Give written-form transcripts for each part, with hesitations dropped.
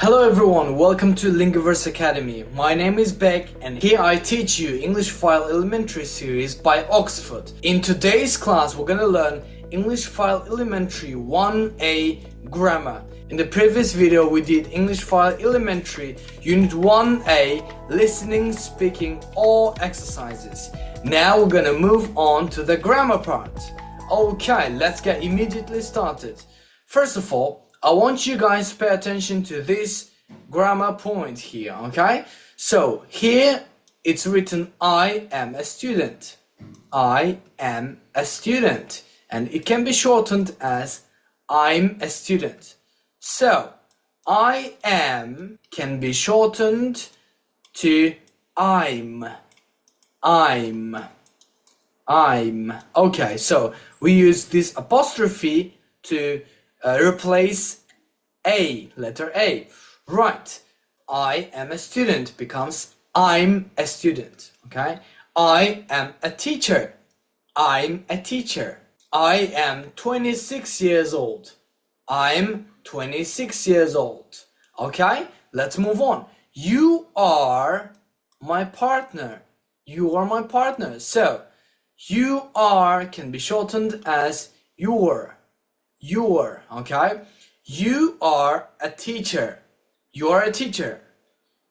Hello everyone, welcome to Linguverse Academy. My name is Beck and here I teach you English File Elementary series by Oxford. In today's class we're gonna learn English File Elementary 1A Grammar. In the previous video we did English File Elementary Unit 1A Listening, Speaking, or Exercises. Now we're gonna move on to the grammar part. Okay, let's get immediately started. First of all, I want you guys to pay attention to this grammar point here, okay? So here it's written I am a student. I am a student. And it can be shortened as I'm a student. So I am can be shortened to I'm. Okay, so we use this apostrophe to replace a, letter A. Right, I am a student becomes I'm a student, okay? I am a teacher. I'm a teacher. I am 26 years old. I'm 26 years old. Okay, let's move on. You are my partner. You are my partner. So, you are can be shortened as your, okay? You are a teacher. You are a teacher.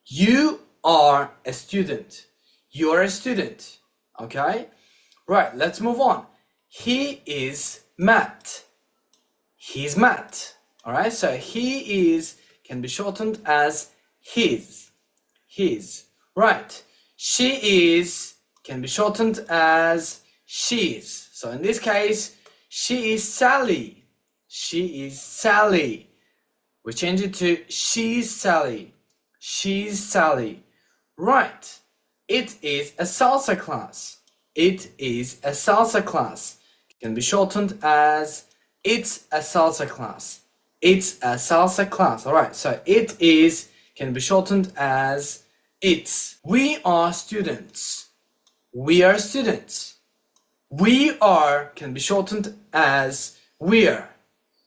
You are a student. You are a student. Okay? Right, let's move on. He is Matt. He's Matt. Alright, so he is can be shortened as his. His. Right. She is can be shortened as she's. So in this case, she is Sally. She is Sally. We change it to she's Sally. She's Sally. Right. It is a salsa class. It is a salsa class. It can be shortened as it's a salsa class. It's a salsa class. Alright, so it is can be shortened as it's. We are students. We are students. We are can be shortened as we're.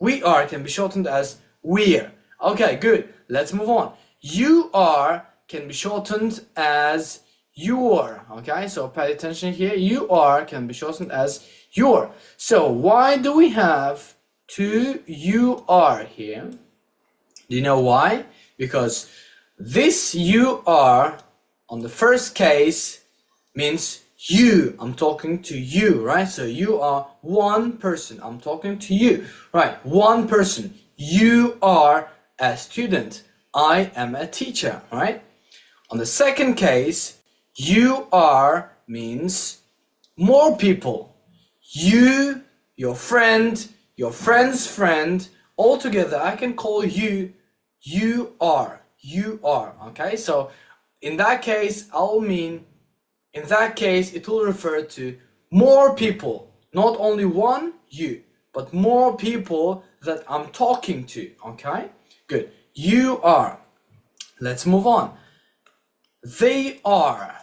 We are can be shortened as we're. Okay, good. Let's move on. You are can be shortened as your. Okay, so pay attention here. You are can be shortened as your. So why do we have two you are here? Do you know why? Because this you are on the first case means you. I'm talking to you, right? So you are one person. I'm talking to you, right? One person. You are a student. I am a teacher, right? On the second case, you are means more people. You, your friend, your friend's friend, all together I can call you, you are, okay? So in that case, in that case, it will refer to more people, not only one you, but more people that I'm talking to, okay? Good. You are. Let's move on. They are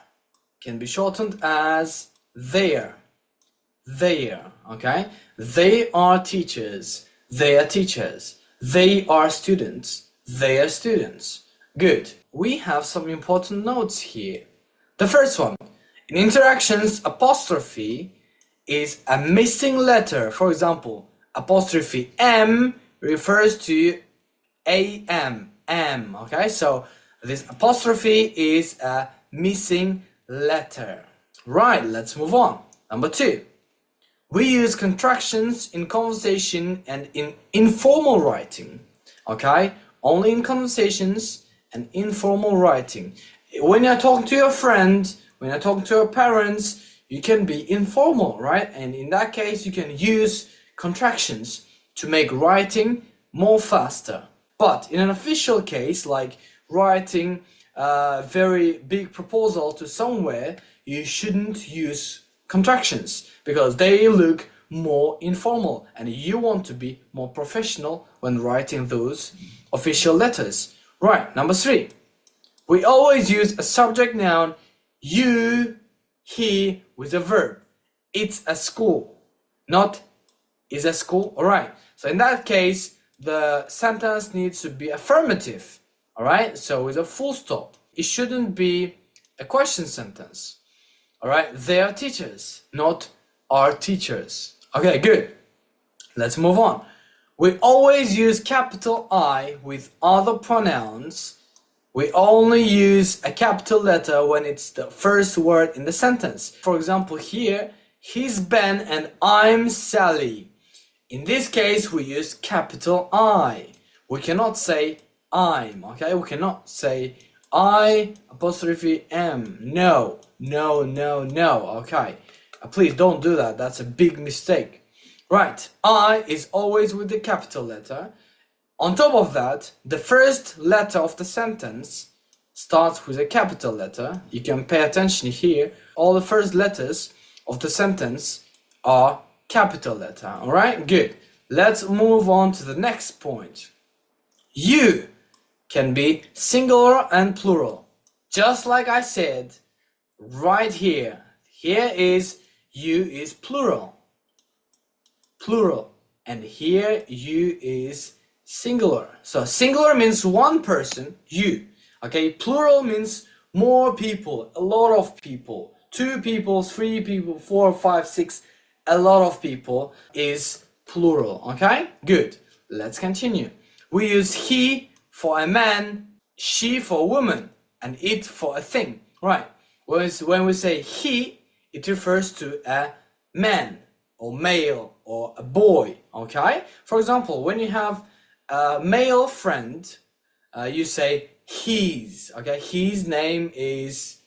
can be shortened as their. Their, okay? They are teachers. They are teachers. They are students. They are students. Good. We have some important notes here. The first one. In interactions, apostrophe is a missing letter. For example, apostrophe M refers to am, okay? So this apostrophe is a missing letter. Right, let's move on. Number two. We use contractions in conversation and in informal writing, okay? Only in conversations and informal writing. When you're talking to your friend, when you're talking to your parents, you can be informal, right? And in that case, you can use contractions to make writing more faster. But in an official case, like writing a very big proposal to somewhere, you shouldn't use contractions because they look more informal and you want to be more professional when writing those official letters. Right, number three. We always use a subject noun, you, he, with a verb. It's a school, not is a school. Alright, so in that case, the sentence needs to be affirmative. All right, so with a full stop. It shouldn't be a question sentence. All right, they are teachers, not are teachers. Okay, good. Let's move on. We always use capital I with other pronouns. We only use a capital letter when it's the first word in the sentence. For example, here, he's Ben and I'm Sally. In this case, we use capital I. We cannot say I'm, okay? We cannot say I apostrophe am. No, no, no, no, okay? Please don't do that. That's a big mistake. Right, I is always with the capital letter. On top of that, the first letter of the sentence starts with a capital letter. You can pay attention here. All the first letters of the sentence are capital letter. All right, good. Let's move on to the next point. You can be singular and plural. Just like I said, right here. Here is you is plural. Plural. And here you is singular. So singular means one person, you. Okay, plural means more people, a lot of people. 2 people, 3 people, 4, 5, 6, a lot of people is plural. Okay, good. Let's continue. We use he for a man, she for a woman, and it for a thing. Right. When we say he, it refers to a man or male or a boy. Okay. For example, when you have a male friend, you say his. Okay. His name is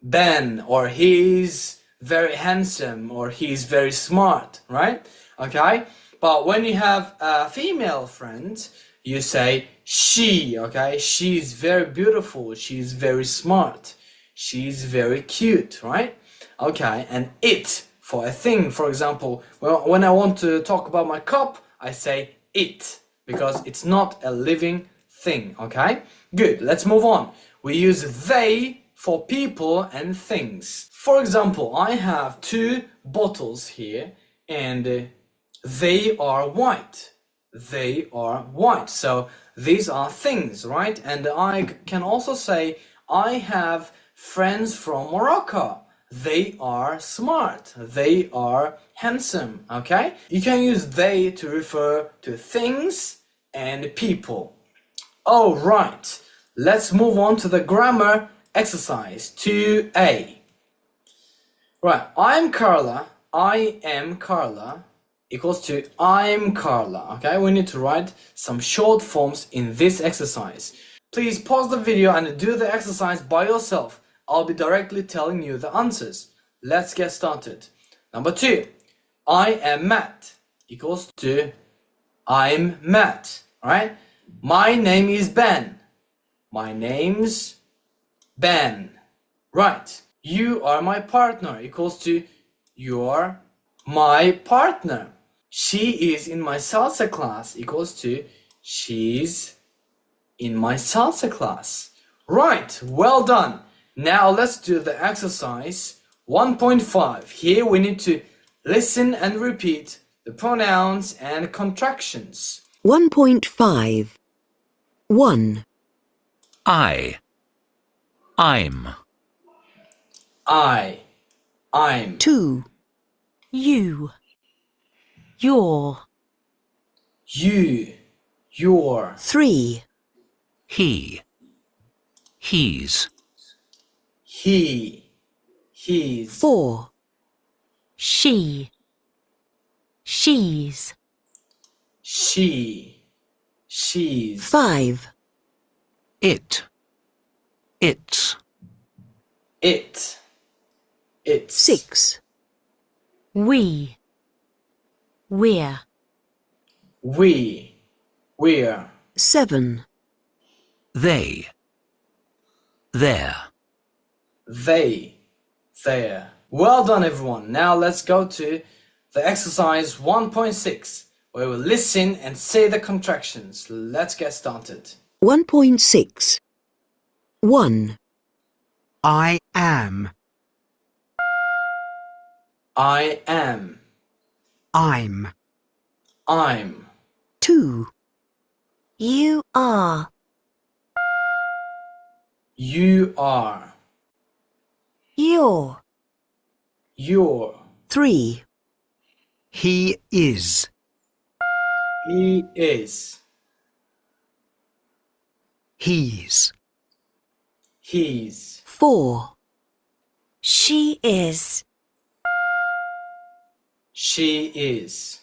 Ben, or he's very handsome, or he's very smart. Right. Okay. But when you have a female friend, you say she, okay? She's very beautiful, she's very smart, she's very cute, right? Okay, and it for a thing, for example, well, when I want to talk about my cup, I say it, because it's not a living thing, okay? Good, let's move on. We use they for people and things. For example, I have 2 bottles here, and they are white. They are white. So these are things, right? And I can also say I have friends from Morocco. They are smart. They are handsome. Okay? You can use they to refer to things and people. All right. Let's move on to the grammar exercise 2A. Right. I'm Carla. I am Carla equals to I'm Carla. Okay, we need to write some short forms in this exercise. Please pause the video and do the exercise by yourself. I'll be directly telling you the answers. Let's get started. Number 2, I am Matt equals to I'm Matt. Alright, my name is Ben. My name's Ben. Right, you are my partner equals to you are my partner. She is in my salsa class equals to she's in my salsa class. Right, well done. Now let's do the exercise 1.5. Here we need to listen and repeat the pronouns and contractions. 1.5. 1. I'm. I'm. 2. You. Your. You. Your. 3. He's. He. His. 4. She. She's. She. She's. 5. It's. It. It's. 6. We. We're. We're. 7. They're. There. Well done, everyone. Now let's go to the exercise 1.6, where we listen and say the contractions. Let's get started. 1.6. 1. I am. I am. I'm. I'm. 2. You are. You are. You're. You're. 3. He is. He is. He's. He's. 4. She is. She is.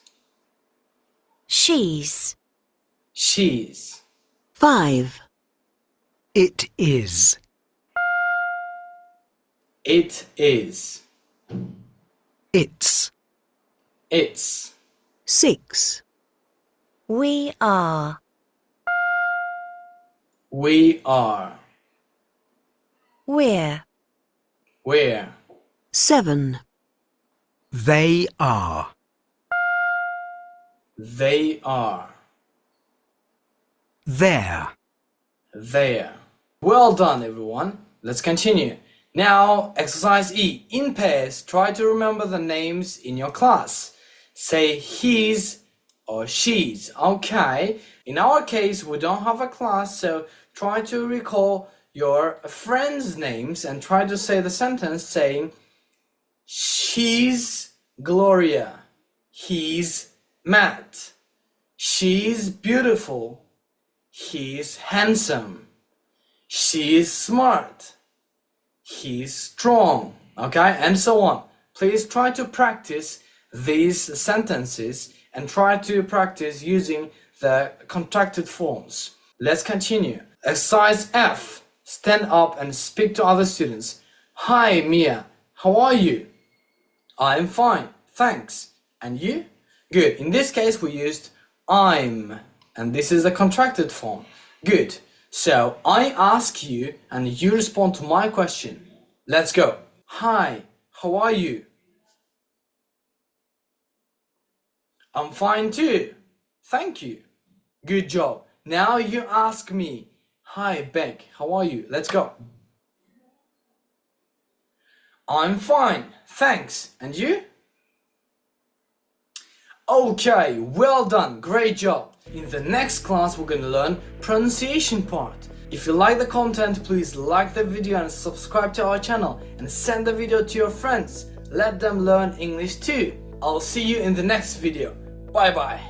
She's. She's. 5. It is. It is. It's. It's. 6. We are. We are. We're. We're. 7. They are. They are. There. There. Well done, everyone. Let's continue. Now, exercise E. In pairs, try to remember the names in your class. Say he's or she's. Okay. In our case, we don't have a class, so try to recall your friends' names and try to say the sentence saying she's Gloria. He's Matt. She's beautiful. He's handsome. She's smart. He's strong. Okay, and so on. Please try to practice these sentences and try to practice using the contracted forms. Let's continue. Exercise F. Stand up and speak to other students. Hi, Mia. How are you? I'm fine, thanks. And you? Good. In this case, we used I'm, and this is the contracted form. Good. So I ask you, and you respond to my question. Let's go. Hi, how are you? I'm fine too. Thank you. Good job. Now you ask me. Hi, Beck, how are you? Let's go. I'm fine, thanks. And you? Okay, well done, great job. In the next class, we're going to learn pronunciation part. If you like the content, please like the video and subscribe to our channel and send the video to your friends. Let them learn English too. I'll see you in the next video. Bye bye.